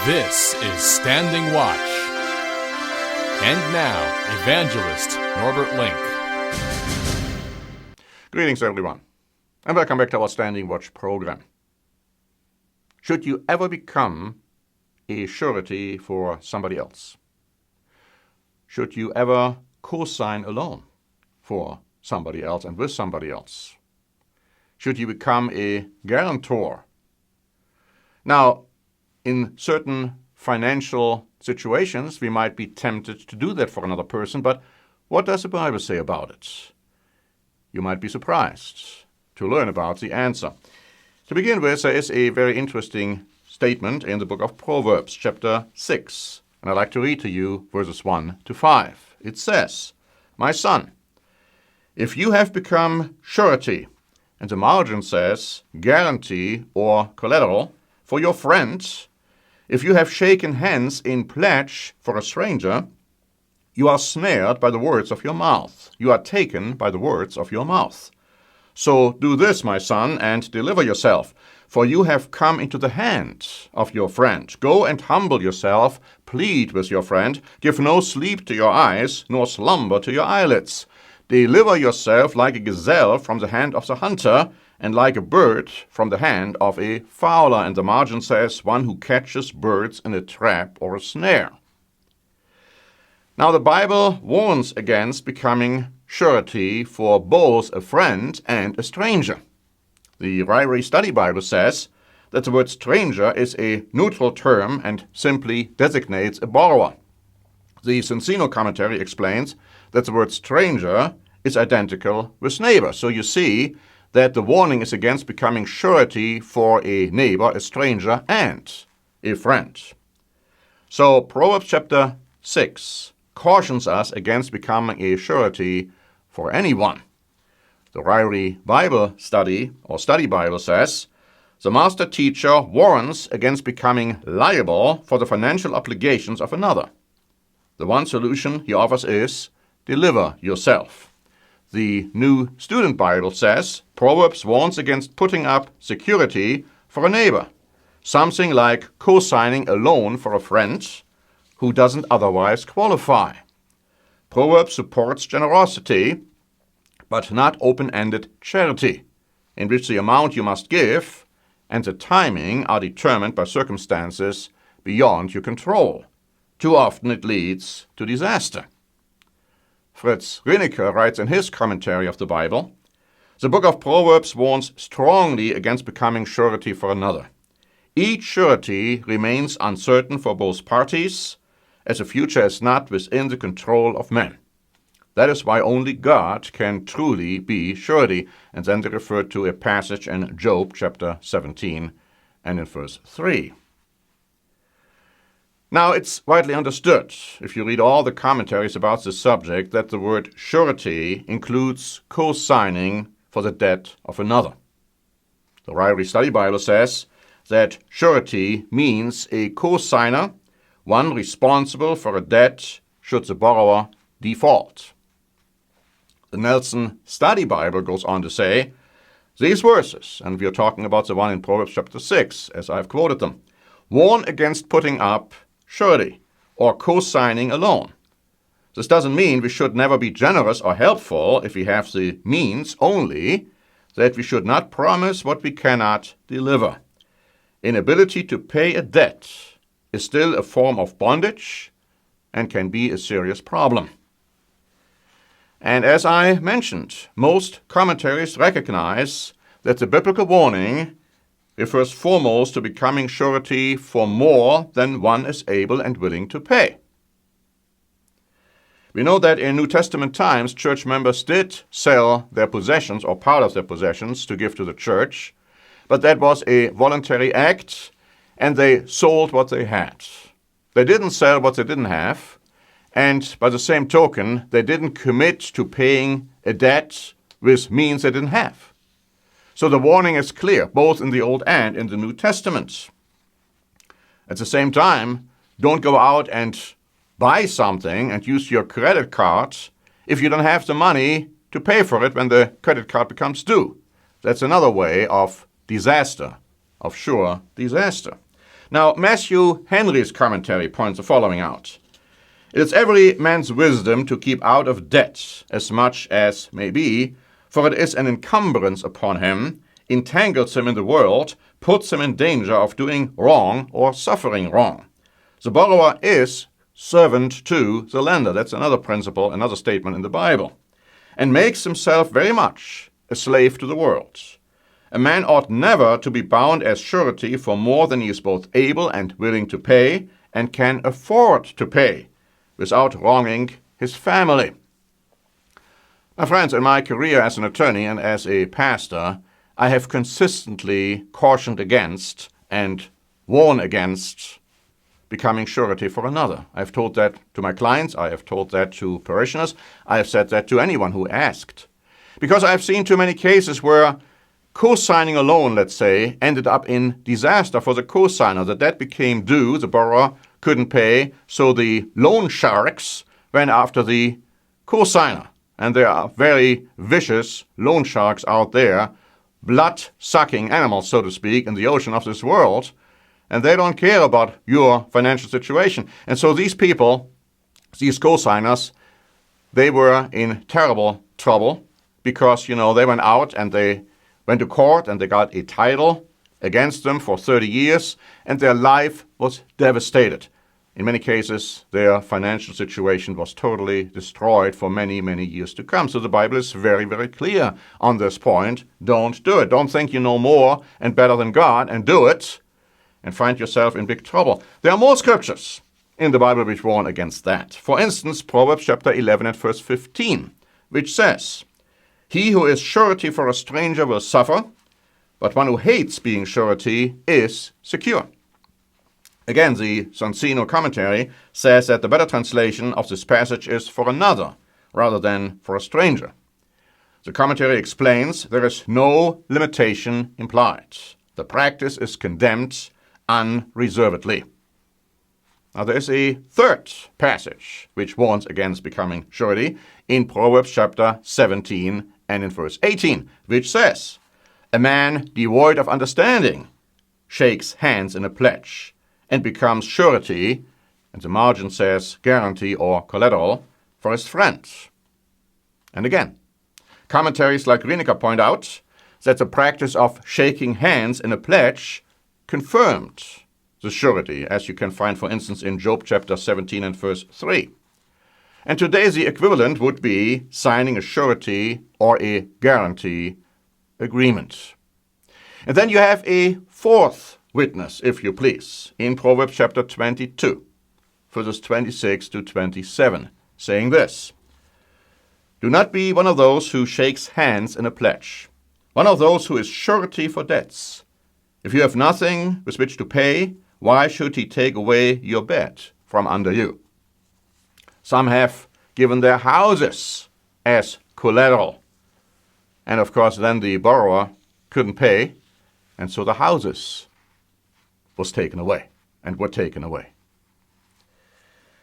This is Standing Watch. And now, Evangelist Norbert Link. Greetings, everyone, and welcome back to our Standing Watch program. Should you ever become a surety for somebody else? Should you ever co-sign a loan for somebody else and with somebody else? Should you become a guarantor? Now, in certain financial situations, we might be tempted to do that for another person, but what does the Bible say about it? You might be surprised to learn about the answer. To begin with, there is a very interesting statement in the book of Proverbs, chapter 6, and I'd like to read to you verses 1 to 5. It says, "My son, if you have become surety," and the margin says guarantee or collateral, "for your friend, if you have shaken hands in pledge for a stranger, you are snared by the words of your mouth. You are taken by the words of your mouth. So do this, my son, and deliver yourself, for you have come into the hand of your friend. Go and humble yourself, plead with your friend, give no sleep to your eyes, nor slumber to your eyelids. Deliver yourself like a gazelle from the hand of the hunter, and like a bird from the hand of a fowler." And the margin says, "one who catches birds in a trap or a snare." Now the Bible warns against becoming surety for both a friend and a stranger. The Ryrie Study Bible says that the word stranger is a neutral term and simply designates a borrower. The Cincino commentary explains that the word stranger is identical with neighbor. So you see that the warning is against becoming surety for a neighbor, a stranger, and a friend. So Proverbs chapter 6 cautions us against becoming a surety for anyone. The Ryrie Bible Study or Study Bible says, "The master teacher warns against becoming liable for the financial obligations of another. The one solution he offers is, deliver yourself." The New Student Bible says, Proverbs warns against putting up security for a neighbor, something like co-signing a loan for a friend who doesn't otherwise qualify. Proverbs supports generosity, but not open-ended charity, in which the amount you must give and the timing are determined by circumstances beyond your control. Too often it leads to disaster. Fritz Rienecker writes in his commentary of the Bible, "The book of Proverbs warns strongly against becoming surety for another. Each surety remains uncertain for both parties, as the future is not within the control of men. That is why only God can truly be surety." And then they refer to a passage in Job chapter 17 and in verse 3. Now, it's widely understood, if you read all the commentaries about this subject, that the word surety includes co-signing for the debt of another. The Ryrie Study Bible says that surety means a co-signer, one responsible for a debt should the borrower default. The Nelson Study Bible goes on to say, these verses, and we are talking about the one in Proverbs chapter 6, as I've quoted them, warn against putting up surety or co-signing a loan. This doesn't mean we should never be generous or helpful if we have the means, only that we should not promise what we cannot deliver. Inability to pay a debt is still a form of bondage and can be a serious problem. And as I mentioned, most commentaries recognize that the biblical warning refers foremost to becoming surety for more than one is able and willing to pay. We know that in New Testament times, church members did sell their possessions or part of their possessions to give to the church, but that was a voluntary act, and they sold what they had. They didn't sell what they didn't have, and by the same token, they didn't commit to paying a debt with means they didn't have. So the warning is clear, both in the Old and in the New Testament. At the same time, don't go out and buy something and use your credit card if you don't have the money to pay for it when the credit card becomes due. That's another way of disaster, of sure disaster. Now, Matthew Henry's commentary points the following out. It is every man's wisdom to keep out of debt as much as may be, for it is an encumbrance upon him, entangles him in the world, puts him in danger of doing wrong or suffering wrong. The borrower is servant to the lender. That's another principle, another statement in the Bible. And makes himself very much a slave to the world. A man ought never to be bound as surety for more than he is both able and willing to pay, and can afford to pay, without wronging his family. My friends, in my career as an attorney and as a pastor, I have consistently cautioned against and warned against becoming surety for another. I've told that to my clients, I have told that to parishioners, I have said that to anyone who asked. Because I've seen too many cases where co-signing a loan, let's say, ended up in disaster for the co-signer. The debt became due, the borrower couldn't pay, so the loan sharks went after the co-signer. And there are very vicious loan sharks out there, blood-sucking animals, so to speak, in the ocean of this world, and they don't care about your financial situation. And so these people, these co-signers, they were in terrible trouble because, they went out and they went to court and they got a title against them for 30 years, and their life was devastated. In many cases, their financial situation was totally destroyed for many, many years to come. So the Bible is very, very clear on this point. Don't do it. Don't think you know more and better than God and do it and find yourself in big trouble. There are more scriptures in the Bible which warn against that. For instance, Proverbs chapter 11 and verse 15, which says, "He who is surety for a stranger will suffer, but one who hates being surety is secure." Again, the Sonsino commentary says that the better translation of this passage is for another, rather than for a stranger. The commentary explains there is no limitation implied. The practice is condemned unreservedly. Now there is a third passage which warns against becoming surety in Proverbs chapter 17 and in verse 18, which says, "A man devoid of understanding shakes hands in a pledge and becomes surety," and the margin says guarantee or collateral, "for his friend." And again, commentaries like Rineker point out that the practice of shaking hands in a pledge confirmed the surety, as you can find, for instance, in Job chapter 17 and verse 3. And today the equivalent would be signing a surety or a guarantee agreement. And then you have a fourth witness, if you please, in Proverbs chapter 22, verses 26 to 27, saying this, "Do not be one of those who shakes hands in a pledge, one of those who is surety for debts. If you have nothing with which to pay, why should he take away your bed from under you?" Some have given their houses as collateral. And of course, then the borrower couldn't pay, and so the houses was taken away and were taken away.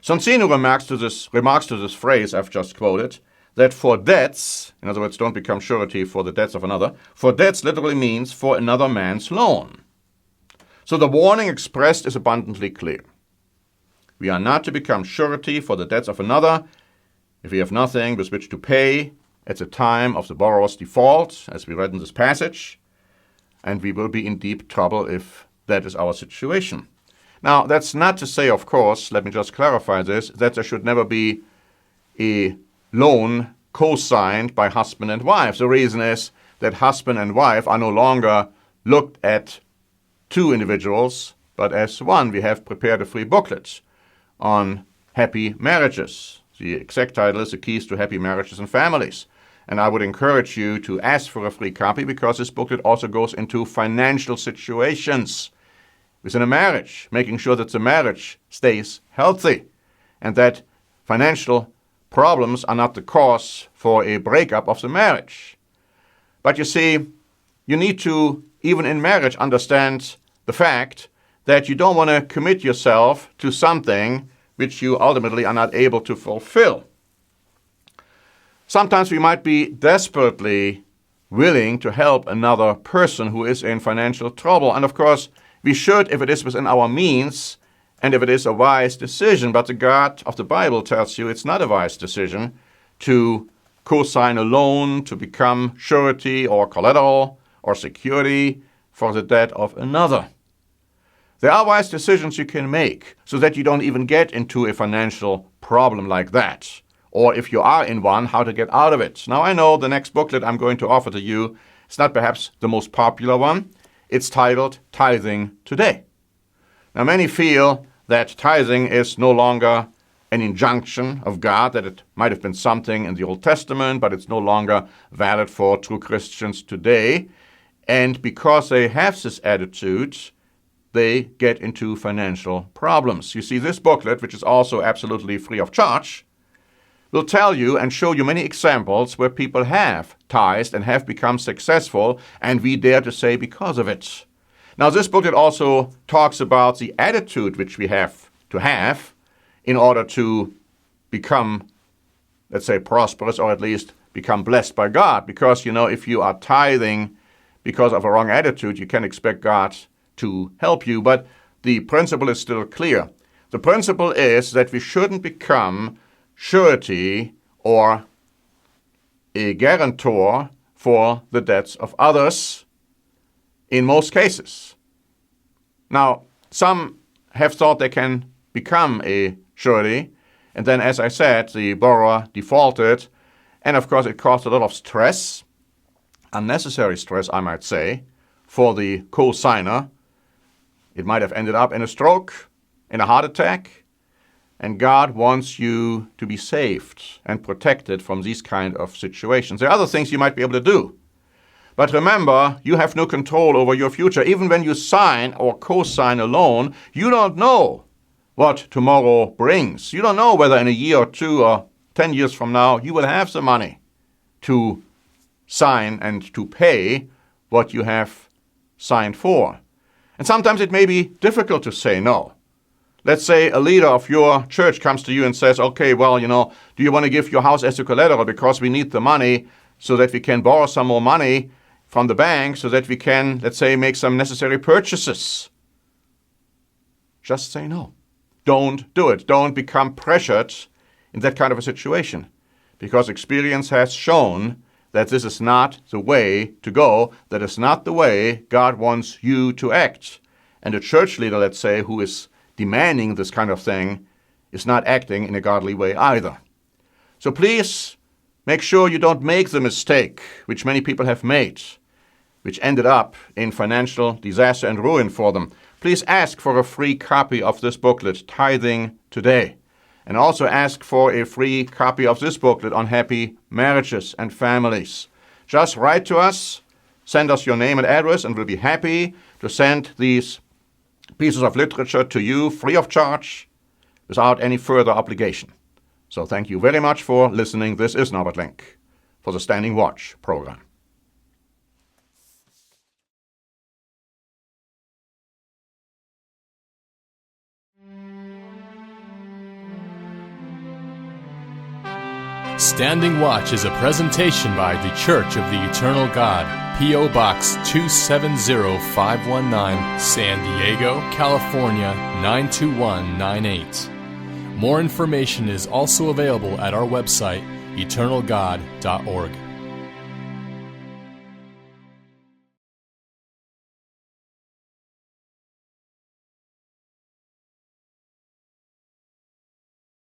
Sonsino remarks to this phrase I've just quoted, that for debts, in other words, don't become surety for the debts of another, for debts literally means for another man's loan. So the warning expressed is abundantly clear. We are not to become surety for the debts of another if we have nothing with which to pay at the time of the borrower's default, as we read in this passage, and we will be in deep trouble if that is our situation. Now, that's not to say, of course, let me just clarify this, that there should never be a loan co-signed by husband and wife. The reason is that husband and wife are no longer looked at two individuals, but as one. We have prepared a free booklet on happy marriages. The exact title is The Keys to Happy Marriages and Families. And I would encourage you to ask for a free copy because this booklet also goes into financial situations within a marriage, making sure that the marriage stays healthy and that financial problems are not the cause for a breakup of the marriage. But you see, you need to, even in marriage, understand the fact that you don't want to commit yourself to something which you ultimately are not able to fulfill. Sometimes we might be desperately willing to help another person who is in financial trouble. And of course, We should if it is within our means and if it is a wise decision. But the God of the Bible tells you it's not a wise decision to co-sign a loan, to become surety or collateral or security for the debt of another. There are wise decisions you can make so that you don't even get into a financial problem like that. Or if you are in one, how to get out of it. Now I know the next booklet I'm going to offer to you is not perhaps the most popular one. It's titled Tithing Today. Now many feel that tithing is no longer an injunction of God, that it might have been something in the Old Testament, but it's no longer valid for true Christians today. And because they have this attitude, they get into financial problems. You see, this booklet, which is also absolutely free of charge, will tell you and show you many examples where people have tithed and have become successful, and we dare to say because of it. Now, this booklet also talks about the attitude which we have to have in order to become, let's say, prosperous, or at least become blessed by God. Because, if you are tithing because of a wrong attitude, you can expect God to help you. But the principle is still clear. The principle is that we shouldn't become surety or a guarantor for the debts of others in most cases. Now, some have thought they can become a surety, and then, as I said, the borrower defaulted, and of course it caused a lot of stress, unnecessary stress, I might say, for the co-signer. It might have ended up in a stroke, in a heart attack, and God wants you to be saved and protected from these kind of situations. There are other things you might be able to do. But remember, you have no control over your future. Even when you sign or co-sign a loan, you don't know what tomorrow brings. You don't know whether in a year or 2 or 10 years from now you will have the money to sign and to pay what you have signed for. And sometimes it may be difficult to say no. Let's say a leader of your church comes to you and says, okay, well, do you want to give your house as a collateral because we need the money so that we can borrow some more money from the bank so that we can, let's say, make some necessary purchases? Just say no. Don't do it. Don't become pressured in that kind of a situation, because experience has shown that this is not the way to go. That is not the way God wants you to act. And a church leader, let's say, who is demanding this kind of thing is not acting in a godly way either. So please make sure you don't make the mistake which many people have made, which ended up in financial disaster and ruin for them. Please ask for a free copy of this booklet, Tithing Today. And also ask for a free copy of this booklet on happy marriages and families. Just write to us, send us your name and address, and we'll be happy to send these pieces of literature to you free of charge without any further obligation. So thank you very much for listening. This is Norbert Link for the Standing Watch program. Standing Watch is a presentation by The Church of the Eternal God, P.O. Box 270519, San Diego, California 92198. More information is also available at our website, eternalgod.org.